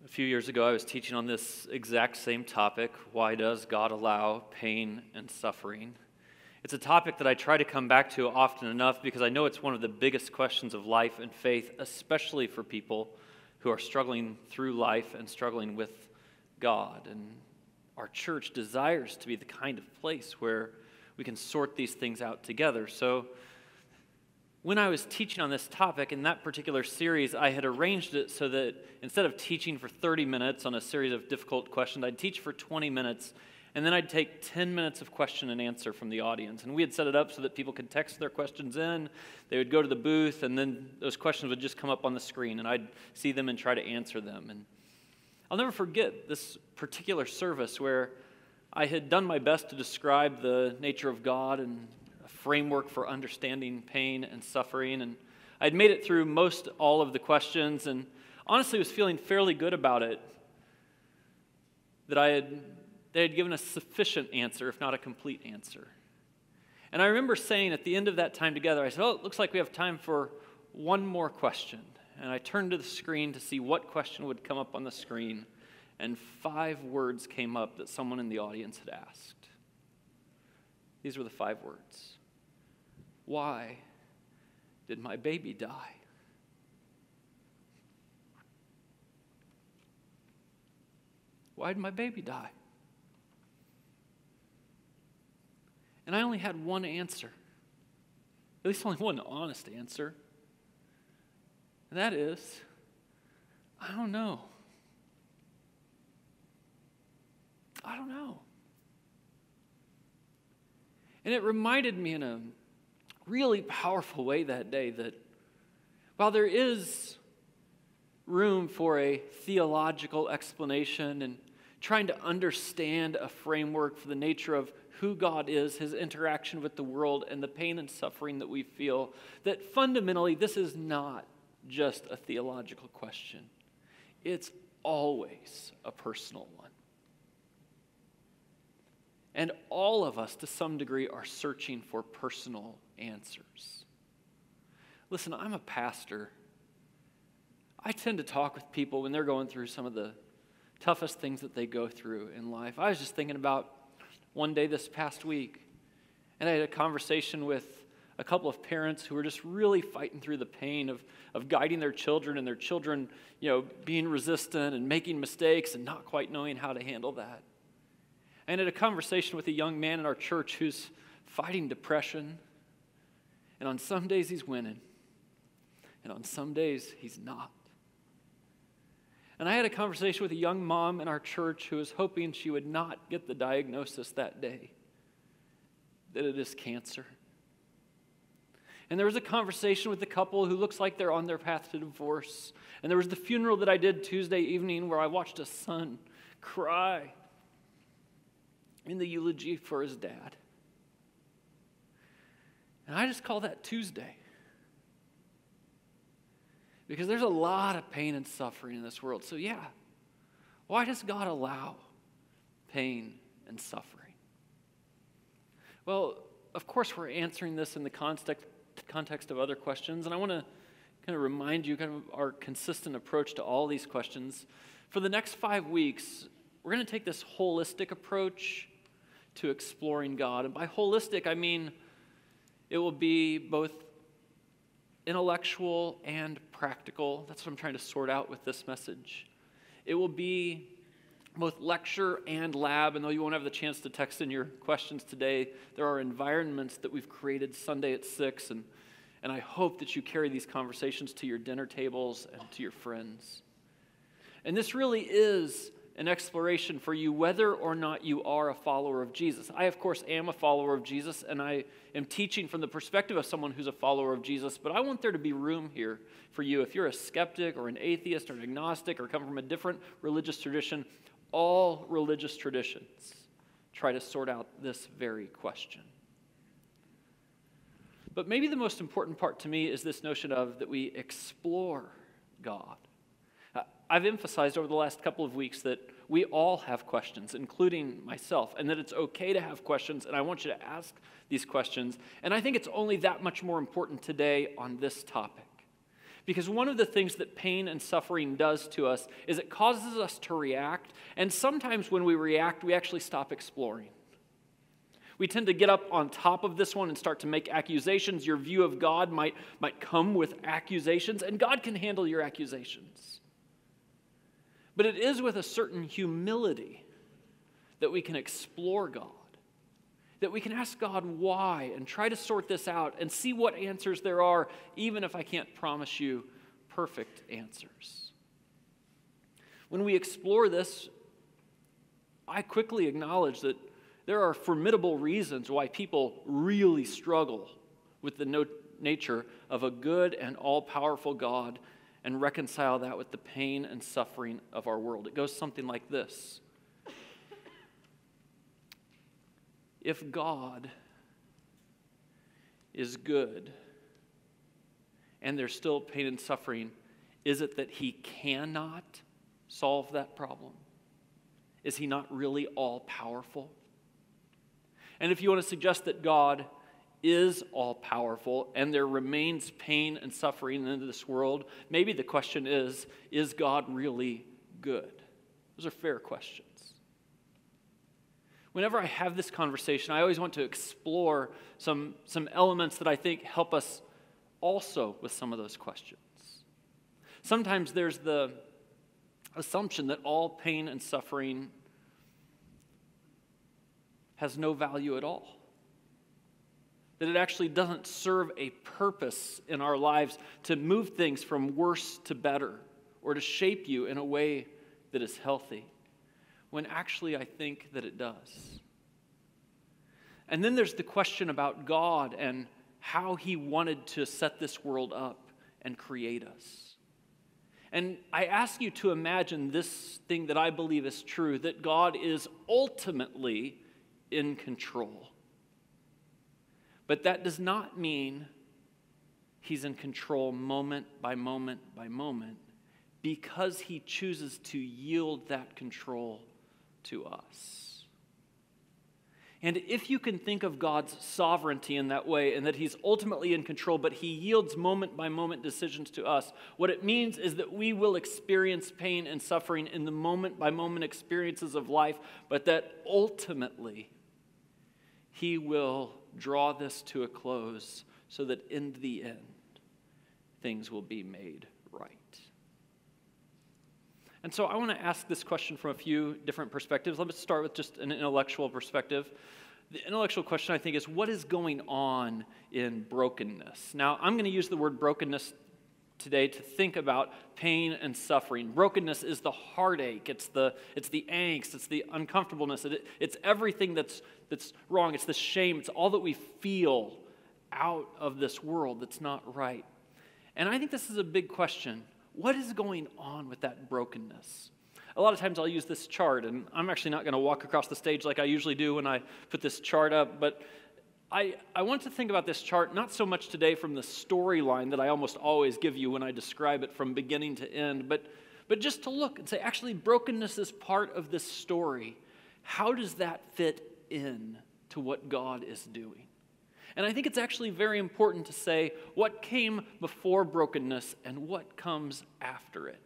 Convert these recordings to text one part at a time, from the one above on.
A few years ago, I was teaching on this exact same topic, why does God allow pain and suffering? It's a topic that I try to come back to often enough because I know it's one of the biggest questions of life and faith, especially for people who are struggling through life and struggling with God. And our church desires to be the kind of place where we can sort these things out together. So when I was teaching on this topic in that particular series, I had arranged it so that instead of teaching for 30 minutes on a series of difficult questions, I'd teach for 20 minutes, and then I'd take 10 minutes of question and answer from the audience. And we had set it up so that people could text their questions in, they would go to the booth, and then those questions would just come up on the screen, and I'd see them and try to answer them. And I'll never forget this particular service where I had done my best to describe the nature of God and framework for understanding pain and suffering, and I'd made it through most all of the questions and honestly was feeling fairly good about it, that they had given a sufficient answer, if not a complete answer. And I remember saying at the end of that time together, I said, it looks like we have time for one more question. And I turned to the screen to see what question would come up on the screen, and 5 words came up that someone in the audience had asked. These were the 5 words. Why did my baby die? Why did my baby die? And I only had one answer, at least only one honest answer, and that is, I don't know. I don't know. And it reminded me in a really powerful way that day that while there is room for a theological explanation and trying to understand a framework for the nature of who God is, his interaction with the world, and the pain and suffering that we feel, that fundamentally this is not just a theological question. It's always a personal one. And all of us, to some degree, are searching for personal answers. Listen, I'm a pastor. I tend to talk with people when they're going through some of the toughest things that they go through in life. I was just thinking about one day this past week, and I had a conversation with a couple of parents who were just really fighting through the pain of guiding their children and their children, being resistant and making mistakes and not quite knowing how to handle that. I had a conversation with a young man in our church who's fighting depression, and on some days he's winning, and on some days he's not. And I had a conversation with a young mom in our church who was hoping she would not get the diagnosis that day, that it is cancer. And there was a conversation with a couple who looks like they're on their path to divorce. And there was the funeral that I did Tuesday evening where I watched a son cry in the eulogy for his dad. And I just call that Tuesday. Because there's a lot of pain and suffering in this world. So yeah, why does God allow pain and suffering? Well, of course we're answering this in the context of other questions, and I want to kind of remind you kind of our consistent approach to all these questions. For the next 5 weeks, we're going to take this holistic approach to exploring God. And by holistic, I mean it will be both intellectual and practical. That's what I'm trying to sort out with this message. It will be both lecture and lab, and though you won't have the chance to text in your questions today, there are environments that we've created Sunday at 6, and I hope that you carry these conversations to your dinner tables and to your friends. And this really is an exploration for you whether or not you are a follower of Jesus. I, of course, am a follower of Jesus, and I am teaching from the perspective of someone who's a follower of Jesus, but I want there to be room here for you. If you're a skeptic or an atheist or an agnostic or come from a different religious tradition, all religious traditions try to sort out this very question. But maybe the most important part to me is this notion of that we explore God. I've emphasized over the last couple of weeks that we all have questions, including myself, and that it's okay to have questions, and I want you to ask these questions. And I think it's only that much more important today on this topic. Because one of the things that pain and suffering does to us is it causes us to react, and sometimes when we react, we actually stop exploring. We tend to get up on top of this one and start to make accusations. Your view of God might come with accusations, and God can handle your accusations. But it is with a certain humility that we can explore God, that we can ask God why and try to sort this out and see what answers there are, even if I can't promise you perfect answers. When we explore this, I quickly acknowledge that there are formidable reasons why people really struggle with the nature of a good and all-powerful God and reconcile that with the pain and suffering of our world. It goes something like this. If God is good and there's still pain and suffering, is it that he cannot solve that problem? Is he not really all-powerful? And if you want to suggest that God is all-powerful and there remains pain and suffering in this world, maybe the question is God really good? Those are fair questions. Whenever I have this conversation, I always want to explore some elements that I think help us also with some of those questions. Sometimes there's the assumption that all pain and suffering has no value at all. That it actually doesn't serve a purpose in our lives to move things from worse to better or to shape you in a way that is healthy, when actually I think that it does. And then there's the question about God and how he wanted to set this world up and create us. And I ask you to imagine this thing that I believe is true, that God is ultimately in control. But that does not mean he's in control moment by moment by moment, because he chooses to yield that control to us. And if you can think of God's sovereignty in that way, and that he's ultimately in control, but he yields moment by moment decisions to us, what it means is that we will experience pain and suffering in the moment by moment experiences of life, but that ultimately he will draw this to a close so that in the end, things will be made right. And so I want to ask this question from a few different perspectives. Let's start with just an intellectual perspective. The intellectual question, I think, is what is going on in brokenness? Now, I'm going to use the word brokenness today to think about pain and suffering. Brokenness is the heartache, it's the angst, it's the uncomfortableness, it's everything that's wrong, it's the shame, it's all that we feel out of this world that's not right. And I think this is a big question. What is going on with that brokenness? A lot of times I'll use this chart, and I'm actually not going to walk across the stage like I usually do when I put this chart up, but I want to think about this chart not so much today from the storyline that I almost always give you when I describe it from beginning to end, but just to look and say, actually, brokenness is part of this story. How does that fit in to what God is doing? And I think it's actually very important to say what came before brokenness and what comes after it.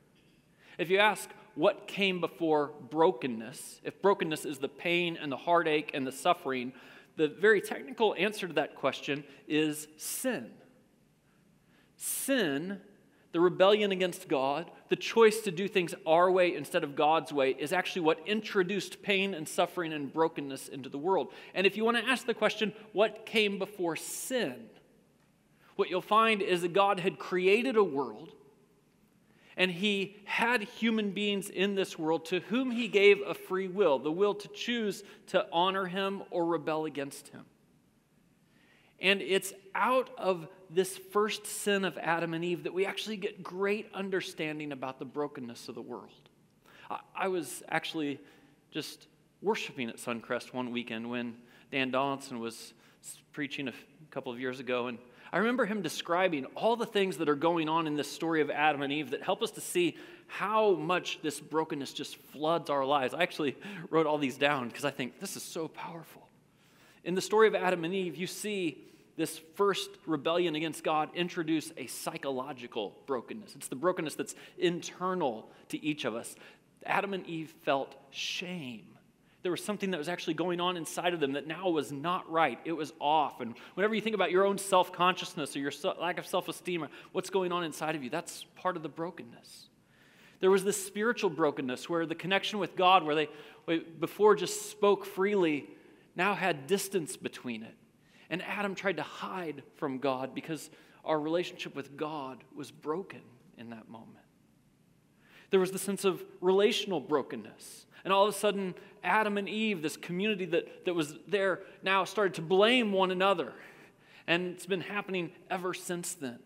If you ask what came before brokenness, if brokenness is the pain and the heartache and the suffering, the very technical answer to that question is sin. Sin, the rebellion against God, the choice to do things our way instead of God's way, is actually what introduced pain and suffering and brokenness into the world. And if you want to ask the question, what came before sin? What you'll find is that God had created a world, and he had human beings in this world to whom he gave a free will, the will to choose to honor him or rebel against him. And it's out of this first sin of Adam and Eve that we actually get great understanding about the brokenness of the world. I was actually just worshiping at Suncrest one weekend when Dan Donaldson was preaching a couple of years ago, and I remember him describing all the things that are going on in this story of Adam and Eve that help us to see how much this brokenness just floods our lives. I actually wrote all these down because I think this is so powerful. In the story of Adam and Eve, you see this first rebellion against God introduce a psychological brokenness. It's the brokenness that's internal to each of us. Adam and Eve felt shame. There was something that was actually going on inside of them that now was not right. It was off. And whenever you think about your own self-consciousness or your lack of self-esteem or what's going on inside of you, that's part of the brokenness. There was this spiritual brokenness where the connection with God, where they before just spoke freely, now had distance between it. And Adam tried to hide from God because our relationship with God was broken in that moment. There was the sense of relational brokenness. And all of a sudden, Adam and Eve, this community that was there, now started to blame one another. And it's been happening ever since then.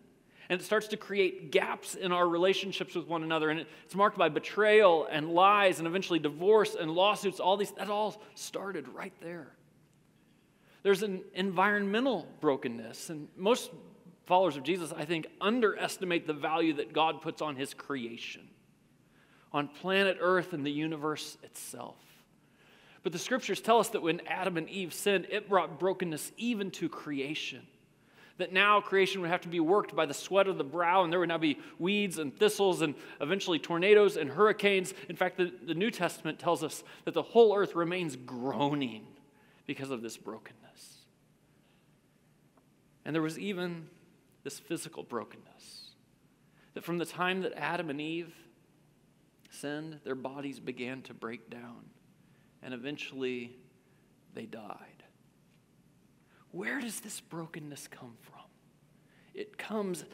And it starts to create gaps in our relationships with one another. And it's marked by betrayal and lies and eventually divorce and lawsuits. That all started right there. There's an environmental brokenness. And most followers of Jesus, I think, underestimate the value that God puts on his creation, on planet Earth and the universe itself. But the scriptures tell us that when Adam and Eve sinned, it brought brokenness even to creation. That now creation would have to be worked by the sweat of the brow, and there would now be weeds and thistles and eventually tornadoes and hurricanes. In fact, the New Testament tells us that the whole earth remains groaning because of this brokenness. And there was even this physical brokenness. That from the time that Adam and Eve sinned, their bodies began to break down. And eventually, they died. Where does this brokenness come from? It comes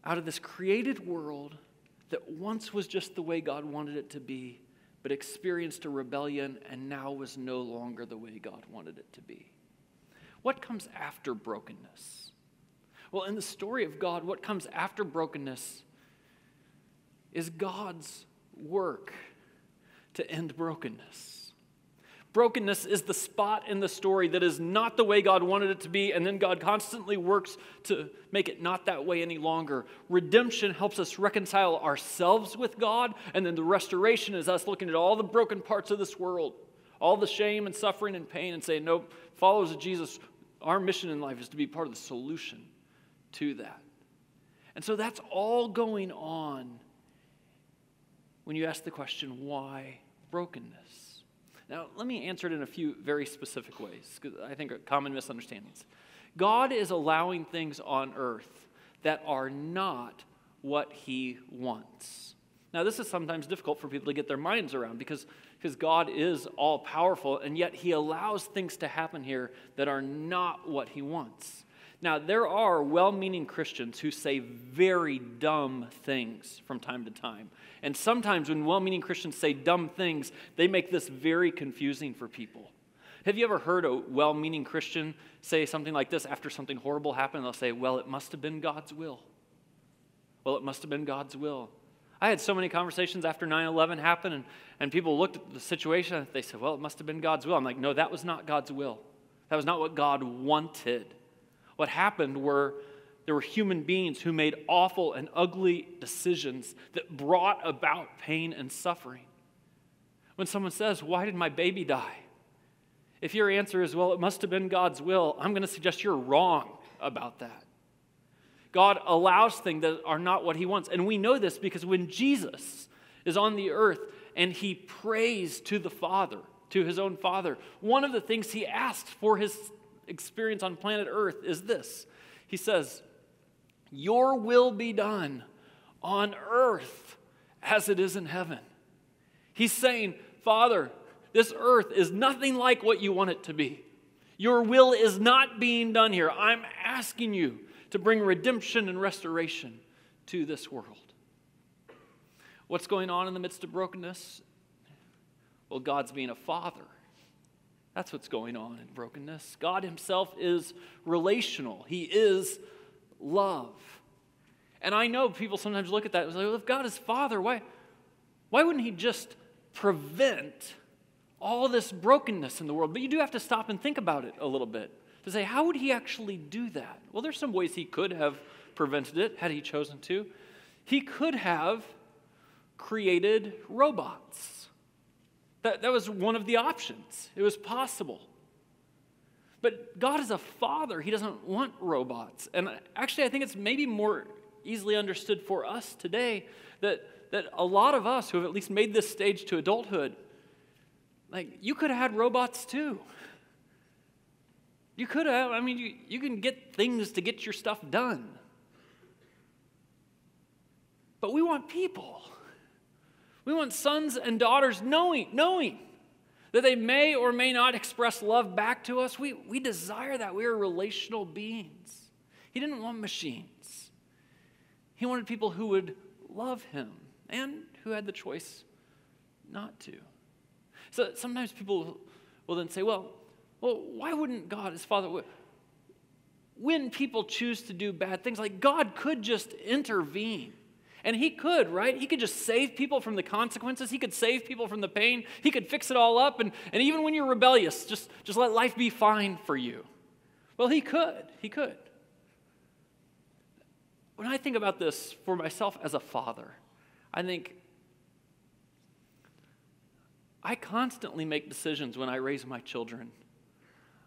out of this created world that once was just the way God wanted it to be, but experienced a rebellion and now was no longer the way God wanted it to be. What comes after brokenness? Well, in the story of God, what comes after brokenness is God's work to end brokenness. Brokenness is the spot in the story that is not the way God wanted it to be, and then God constantly works to make it not that way any longer. Redemption helps us reconcile ourselves with God, and then the restoration is us looking at all the broken parts of this world, all the shame and suffering and pain, and saying, nope, followers of Jesus, our mission in life is to be part of the solution to that. And so that's all going on when you ask the question, why brokenness? Now, let me answer it in a few very specific ways, because I think are common misunderstandings. God is allowing things on earth that are not what he wants. Now, this is sometimes difficult for people to get their minds around because God is all-powerful, and yet he allows things to happen here that are not what he wants. Now, there are well-meaning Christians who say very dumb things from time to time. And sometimes when well-meaning Christians say dumb things, they make this very confusing for people. Have you ever heard a well-meaning Christian say something like this after something horrible happened? They'll say, well, it must have been God's will. Well, it must have been God's will. I had so many conversations after 9/11 happened, and people looked at the situation and they said, well, it must have been God's will. I'm like, no, that was not God's will. That was not what God wanted. What happened were there were human beings who made awful and ugly decisions that brought about pain and suffering. When someone says, why did my baby die? If your answer is, well, it must have been God's will, I'm going to suggest you're wrong about that. God allows things that are not what he wants. And we know this because when Jesus is on the earth and he prays to the Father, to his own Father, one of the things he asks for his experience on planet Earth is this. He says, your will be done on earth as it is in heaven. He's saying, Father, this earth is nothing like what you want it to be. Your will is not being done here. I'm asking you to bring redemption and restoration to this world. What's going on in the midst of brokenness? Well, God's being a father. That's what's going on in brokenness. God himself is relational. He is love. And I know people sometimes look at that and say, well, if God is Father, why wouldn't he just prevent all this brokenness in the world? But you do have to stop and think about it a little bit to say, how would he actually do that? Well, there's some ways he could have prevented it had he chosen to. He could have created robots. That was one of the options. It was possible. But God is a father. He doesn't want robots. And actually, I think it's maybe more easily understood for us today that a lot of us who have at least made this stage to adulthood, like, you could have had robots too. You could have. I mean, you can get things to get your stuff done. But we want people. We want sons and daughters knowing that they may or may not express love back to us. We desire that. We are relational beings. He didn't want machines. He wanted people who would love him and who had the choice not to. So sometimes people will then say, well, why wouldn't God, as Father, when people choose to do bad things, like God could just intervene. And he could, right? He could just save people from the consequences. He could save people from the pain. He could fix it all up. And even when you're rebellious, just let life be fine for you. Well, he could. He could. When I think about this for myself as a father, I think I constantly make decisions when I raise my children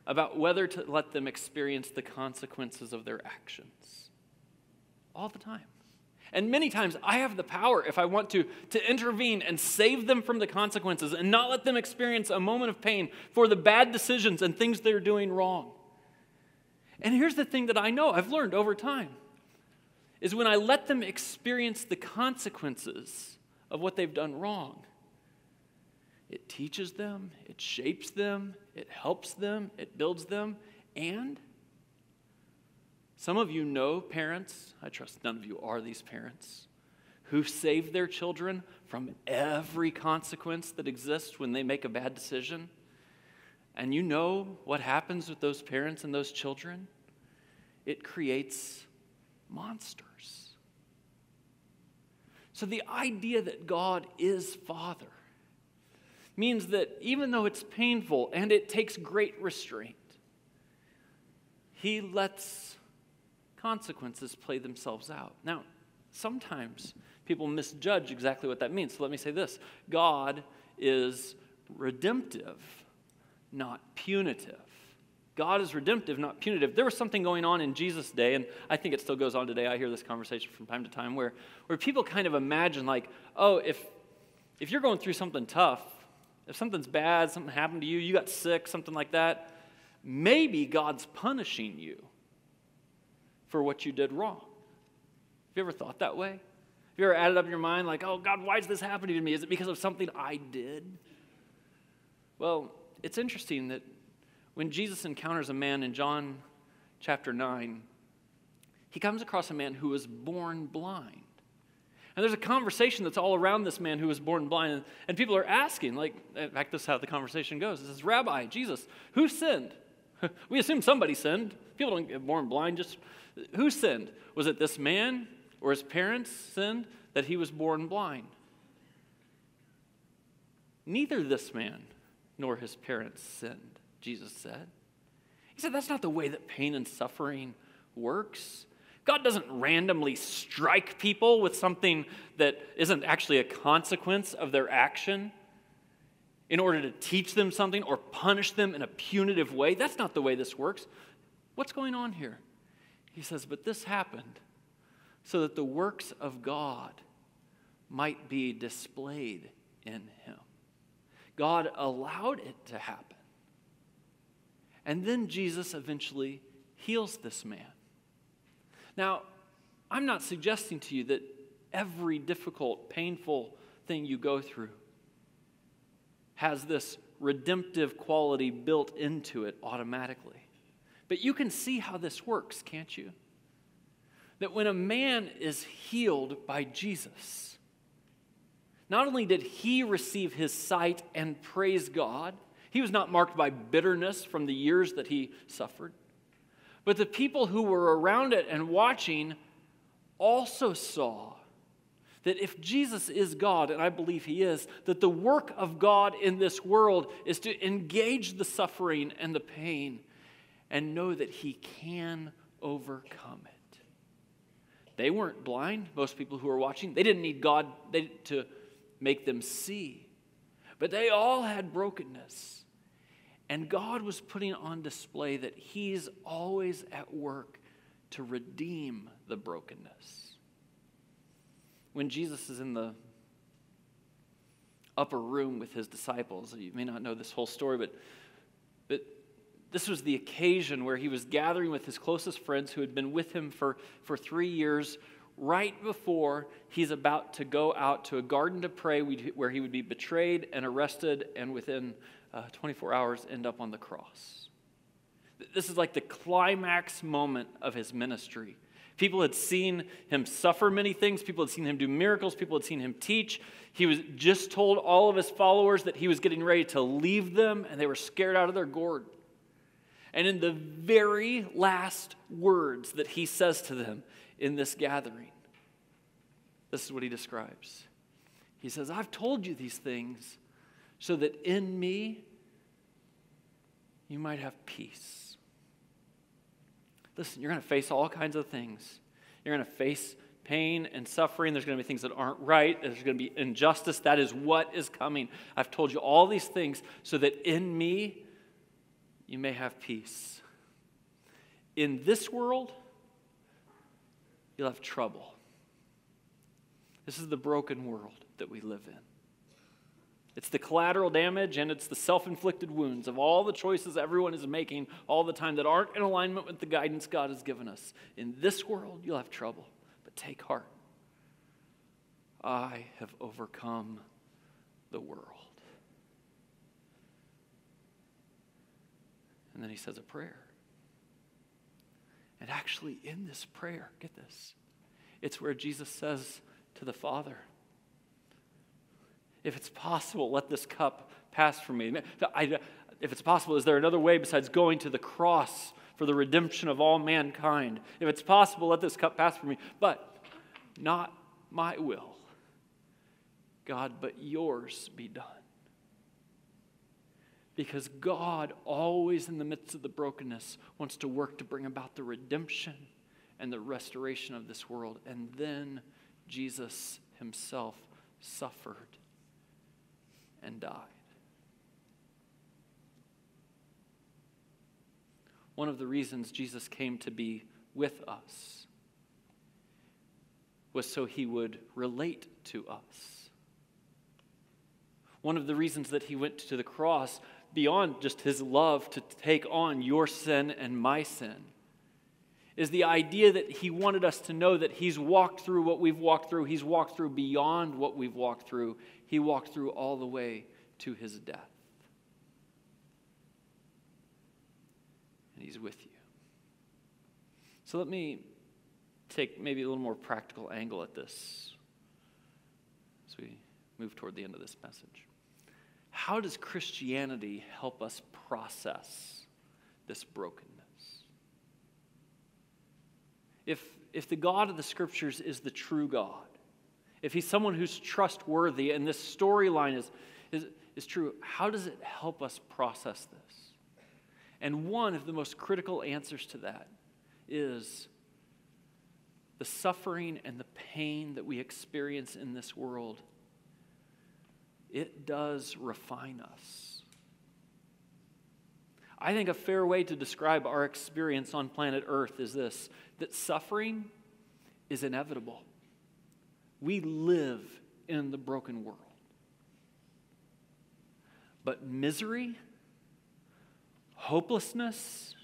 about whether to let them experience the consequences of their actions. All the time. And many times I have the power, if I want to intervene and save them from the consequences and not let them experience a moment of pain for the bad decisions and things they're doing wrong. And here's the thing that I know, I've learned over time, is when I let them experience the consequences of what they've done wrong, it teaches them, it shapes them, it helps them, it builds them, and some of you know parents, I trust none of you are these parents, who save their children from every consequence that exists when they make a bad decision. And you know what happens with those parents and those children? It creates monsters. So the idea that God is Father means that even though it's painful and it takes great restraint, he lets consequences play themselves out. Now, sometimes people misjudge exactly what that means. So let me say this. God is redemptive, not punitive. God is redemptive, not punitive. There was something going on in Jesus' day, and I think it still goes on today. I hear this conversation from time to time where people kind of imagine like, oh, if you're going through something tough, if something's bad, something happened to you, you got sick, something like that, maybe God's punishing you for what you did wrong. Have you ever thought that way? Have you ever added up in your mind like, oh, God, why is this happening to me? Is it because of something I did? Well, it's interesting that when Jesus encounters a man in John chapter 9, he comes across a man who was born blind. And there's a conversation that's all around this man who was born blind. And people are asking, like, in fact, this is how the conversation goes. It says, Rabbi, Jesus, who sinned? We assume somebody sinned. People don't get born blind. Just who sinned? Was it this man or his parents sinned that he was born blind? Neither this man nor his parents sinned, Jesus said. He said that's not the way that pain and suffering works. God doesn't randomly strike people with something that isn't actually a consequence of their action in order to teach them something or punish them in a punitive way. That's not the way this works. What's going on here? He says, but this happened so that the works of God might be displayed in him. God allowed it to happen. And then Jesus eventually heals this man. Now, I'm not suggesting to you that every difficult, painful thing you go through has this redemptive quality built into it automatically. But you can see how this works, can't you? That when a man is healed by Jesus, not only did he receive his sight and praise God, he was not marked by bitterness from the years that he suffered, but the people who were around it and watching also saw that if Jesus is God, and I believe he is, that the work of God in this world is to engage the suffering and the pain and know that he can overcome it. They weren't blind, most people who were watching. They didn't need God to make them see. But they all had brokenness. And God was putting on display that he's always at work to redeem the brokenness. When Jesus is in the upper room with his disciples, you may not know this whole story, but this was the occasion where he was gathering with his closest friends who had been with him for 3 years, right before he's about to go out to a garden to pray, where he would be betrayed and arrested and within 24 hours end up on the cross. This is like the climax moment of his ministry. People had seen him suffer many things. People had seen him do miracles. People had seen him teach. He was just told all of his followers that he was getting ready to leave them, and they were scared out of their gourd. And in the very last words that he says to them in this gathering, this is what he describes. He says, I've told you these things so that in me you might have peace. Listen, you're going to face all kinds of things. You're going to face pain and suffering. There's going to be things that aren't right. There's going to be injustice. That is what is coming. I've told you all these things so that in me you may have peace. In this world, you'll have trouble. This is the broken world that we live in. It's the collateral damage and it's the self-inflicted wounds of all the choices everyone is making all the time that aren't in alignment with the guidance God has given us. In this world, you'll have trouble, but take heart. I have overcome the world. And then he says a prayer. And actually in this prayer, get this, it's where Jesus says to the Father, if it's possible, let this cup pass from me. If it's possible, is there another way besides going to the cross for the redemption of all mankind? If it's possible, let this cup pass from me. But not my will, God, but yours be done. Because God, always in the midst of the brokenness, wants to work to bring about the redemption and the restoration of this world. And then Jesus himself suffered and died. One of the reasons Jesus came to be with us was so he would relate to us. One of the reasons that he went to the cross, beyond just his love to take on your sin and my sin, is the idea that he wanted us to know that he's walked through what we've walked through. He's walked through beyond what we've walked through. He walked through all the way to his death. And he's with you. So let me take maybe a little more practical angle at this as we move toward the end of this message. How does Christianity help us process this brokenness? If the God of the Scriptures is the true God, if he's someone who's trustworthy and this storyline is true, how does it help us process this? And one of the most critical answers to that is the suffering and the pain that we experience in this world. It does refine us. I think a fair way to describe our experience on planet Earth is this, that suffering is inevitable. We live in the broken world. But misery, hopelessness,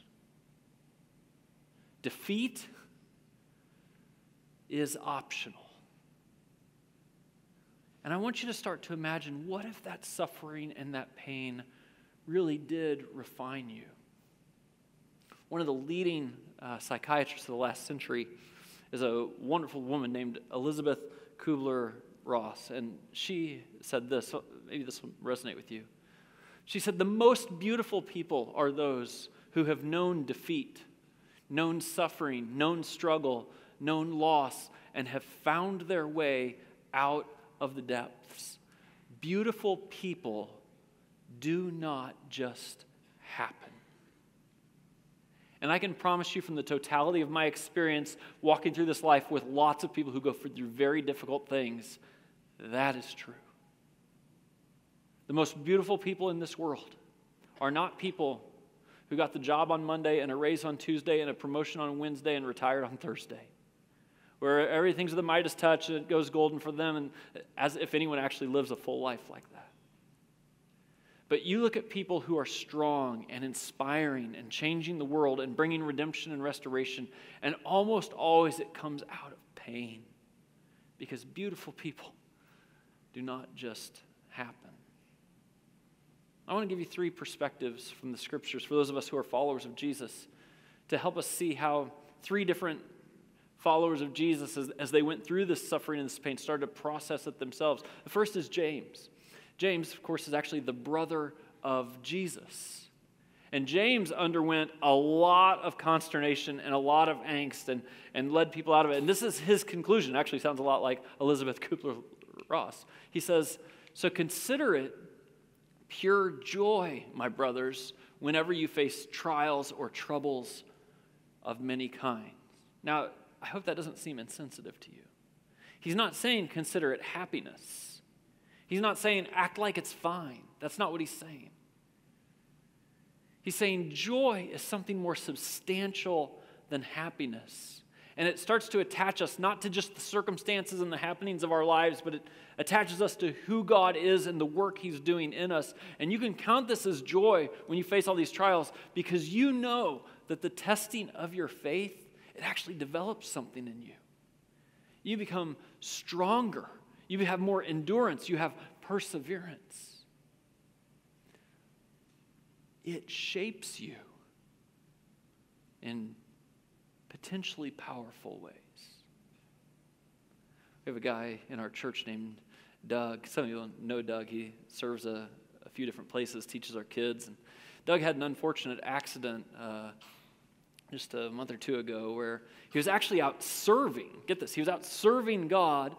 defeat is optional. And I want you to start to imagine, what if that suffering and that pain really did refine you? One of the leading psychiatrists of the last century is a wonderful woman named Elizabeth Kubler-Ross, and she said this, maybe this will resonate with you. She said, the most beautiful people are those who have known defeat, known suffering, known struggle, known loss, and have found their way out of the depths. Beautiful people do not just happen. And I can promise you from the totality of my experience walking through this life with lots of people who go through very difficult things, that is true. The most beautiful people in this world are not people who got the job on Monday and a raise on Tuesday and a promotion on Wednesday and retired on Thursday, where everything's the Midas touch and it goes golden for them, and as if anyone actually lives a full life like that. But you look at people who are strong and inspiring and changing the world and bringing redemption and restoration, and almost always it comes out of pain, because beautiful people do not just happen. I want to give you 3 perspectives from the Scriptures for those of us who are followers of Jesus to help us see how 3 different followers of Jesus, as they went through this suffering and this pain, started to process it themselves. The first is James. James, of course, is actually the brother of Jesus. And James underwent a lot of consternation and a lot of angst and led people out of it. And this is his conclusion. It actually sounds a lot like Elizabeth Kubler-Ross. He says, "So consider it pure joy, my brothers, whenever you face trials or troubles of many kinds." Now, I hope that doesn't seem insensitive to you. He's not saying consider it happiness. He's not saying act like it's fine. That's not what he's saying. He's saying joy is something more substantial than happiness. And it starts to attach us not to just the circumstances and the happenings of our lives, but it attaches us to who God is and the work he's doing in us. And you can count this as joy when you face all these trials, because you know that the testing of your faith, it actually develops something in you. You become stronger. You have more endurance. You have perseverance. It shapes you in potentially powerful ways. We have a guy in our church named Doug. Some of you know Doug. He serves a few different places, teaches our kids. And Doug had an unfortunate accident just a month or 2 ago where he was actually out serving. Get this, he was out serving God,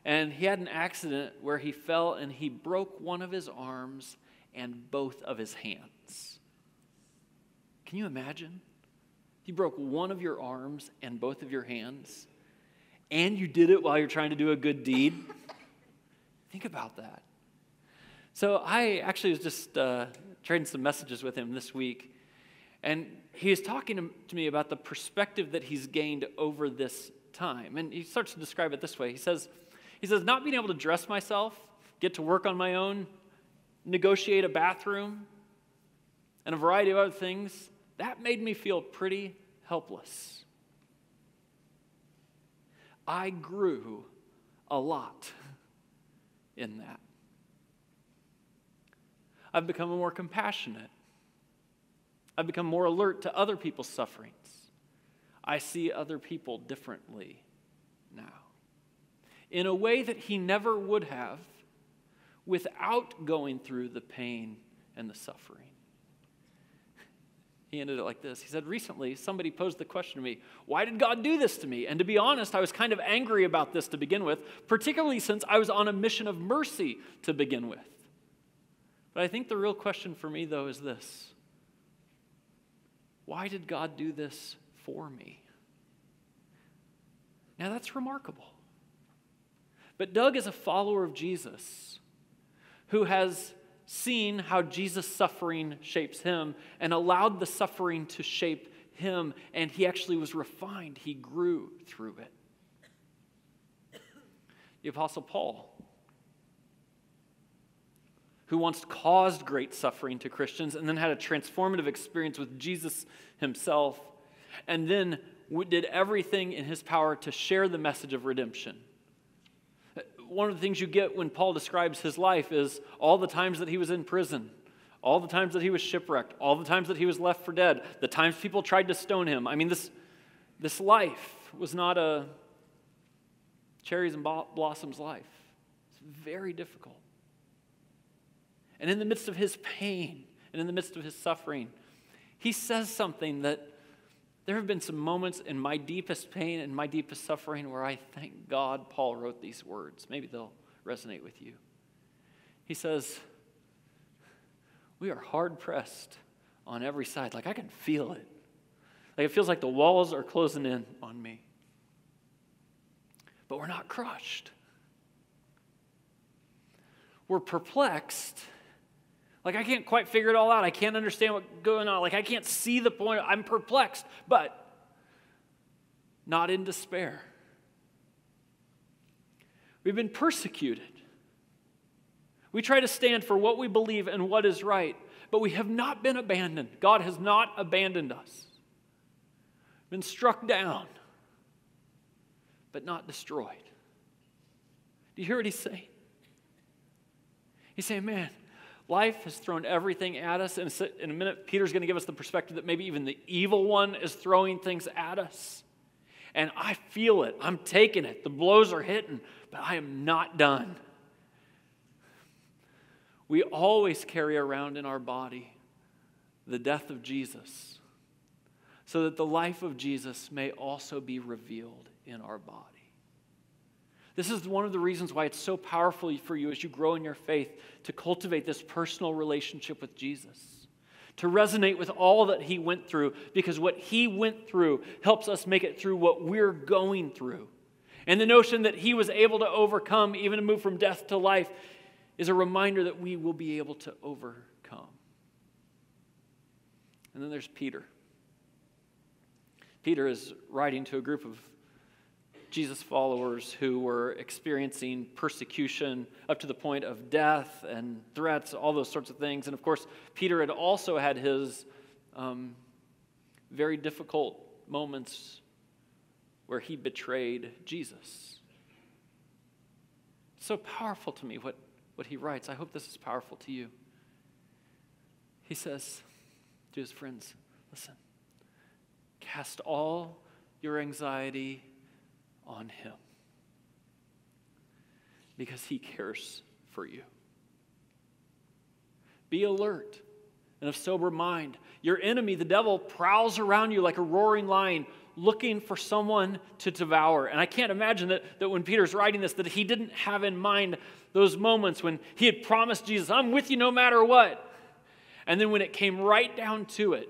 and he had an accident where he fell and he broke one of his arms and both of his hands. Can you imagine? You broke one of your arms and both of your hands, and you did it while you're trying to do a good deed. Think about that. So I actually was just trading some messages with him this week, and he was talking to me about the perspective that he's gained over this time. And he starts to describe it this way. He says, not being able to dress myself, get to work on my own, negotiate a bathroom, and a variety of other things, that made me feel pretty helpless. I grew a lot in that. I've become more compassionate. I've become more alert to other people's sufferings. I see other people differently now, in a way that he never would have without going through the pain and the suffering. He ended it like this. He said, recently, somebody posed the question to me, why did God do this to me? And to be honest, I was kind of angry about this to begin with, particularly since I was on a mission of mercy to begin with. But I think the real question for me, though, is this. Why did God do this for me? Now, that's remarkable. But Doug is a follower of Jesus who has seen how Jesus' suffering shapes him and allowed the suffering to shape him, and he actually was refined. He grew through it. The Apostle Paul, who once caused great suffering to Christians and then had a transformative experience with Jesus himself, and then did everything in his power to share the message of redemption. One of the things you get when Paul describes his life is all the times that he was in prison, all the times that he was shipwrecked, all the times that he was left for dead, the times people tried to stone him. I mean, this life was not a cherries and blossoms life. It's very difficult. And in the midst of his pain and in the midst of his suffering, he says something that there have been some moments in my deepest pain and my deepest suffering where I thank God Paul wrote these words. Maybe they'll resonate with you. He says, we are hard pressed on every side. Like I can feel it. Like it feels like the walls are closing in on me. But we're not crushed. We're perplexed. Like, I can't quite figure it all out. I can't understand what's going on. Like, I can't see the point. I'm perplexed, but not in despair. We've been persecuted. We try to stand for what we believe and what is right, but we have not been abandoned. God has not abandoned us. Been struck down, but not destroyed. Do you hear what he's saying? He's saying, man, life has thrown everything at us, and in a minute, Peter's going to give us the perspective that maybe even the evil one is throwing things at us. And I feel it. I'm taking it. The blows are hitting, but I am not done. We always carry around in our body the death of Jesus, so that the life of Jesus may also be revealed in our body. This is one of the reasons why it's so powerful for you as you grow in your faith to cultivate this personal relationship with Jesus, to resonate with all that he went through, because what he went through helps us make it through what we're going through. And the notion that he was able to overcome, even to move from death to life, is a reminder that we will be able to overcome. And then there's Peter. Peter is writing to a group of Jesus followers who were experiencing persecution up to the point of death and threats, all those sorts of things. And of course, Peter had also had his very difficult moments where he betrayed Jesus. It's so powerful to me what he writes. I hope this is powerful to you. He says to his friends, listen, cast all your anxiety on him, because he cares for you. Be alert and of sober mind. Your enemy, the devil, prowls around you like a roaring lion, looking for someone to devour. And I can't imagine that when Peter's writing this, that he didn't have in mind those moments when he had promised Jesus, I'm with you no matter what. And then when it came right down to it,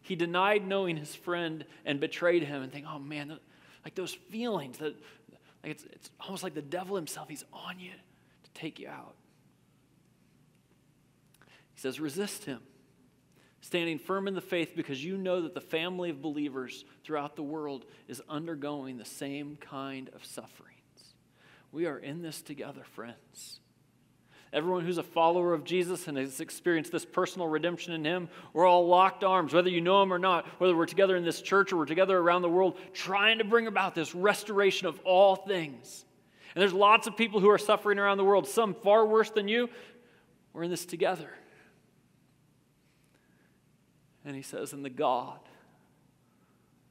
he denied knowing his friend and betrayed him, and think, oh man, like those feelings, that like it's almost like the devil himself, he's on you to take you out. He says, resist him, standing firm in the faith, because you know that the family of believers throughout the world is undergoing the same kind of sufferings. We are in this together, friends. Everyone who's a follower of Jesus and has experienced this personal redemption in him, we're all locked arms, whether you know him or not, whether we're together in this church or we're together around the world, trying to bring about this restoration of all things. And there's lots of people who are suffering around the world, some far worse than you. We're in this together. And he says, and the God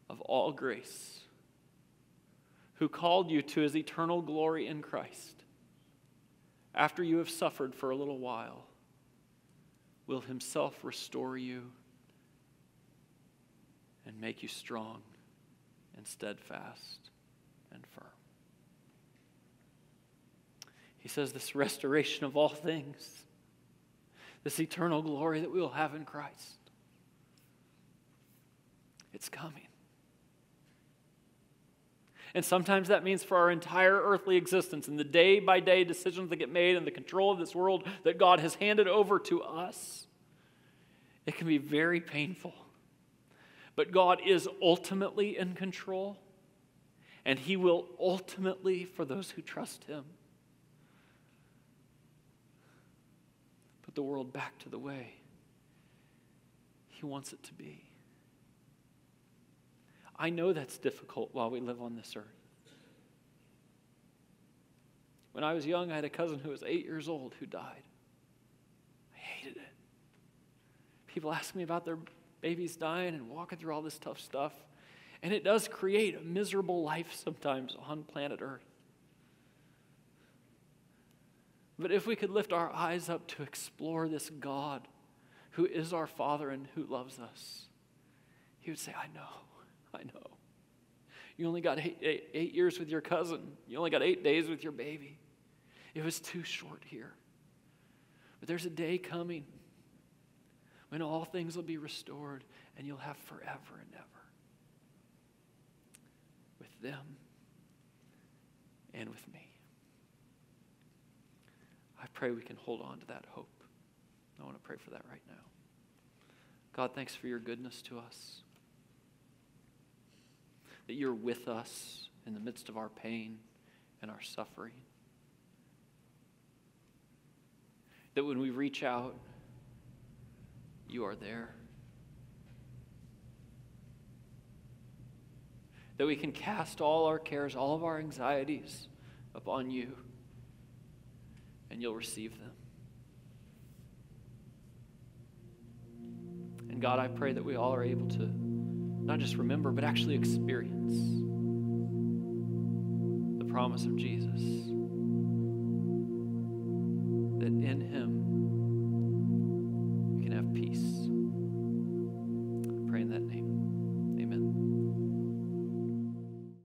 of all grace, who called you to his eternal glory in Christ, after you have suffered for a little while, will himself restore you and make you strong and steadfast and firm. He says this restoration of all things, this eternal glory that we will have in Christ, it's coming. And sometimes that means for our entire earthly existence and the day-by-day decisions that get made and the control of this world that God has handed over to us, it can be very painful. But God is ultimately in control, and he will ultimately, for those who trust him, put the world back to the way he wants it to be. I know that's difficult while we live on this earth. When I was young, I had a cousin who was 8 years old who died. I hated it. People ask me about their babies dying and walking through all this tough stuff. And it does create a miserable life sometimes on planet Earth. But if we could lift our eyes up to explore this God who is our Father and who loves us, he would say, I know. You only got eight years with your cousin. You only got 8 days with your baby. It was too short here. But there's a day coming when all things will be restored and you'll have forever and ever with them and with me. I pray we can hold on to that hope I want to pray for that right now. God, thanks for your goodness to us. That you're with us in the midst of our pain and our suffering. That when we reach out, you are there. That we can cast all our cares, all of our anxieties upon you, and you'll receive them. And God, I pray that we all are able to not just remember, but actually experience the promise of Jesus.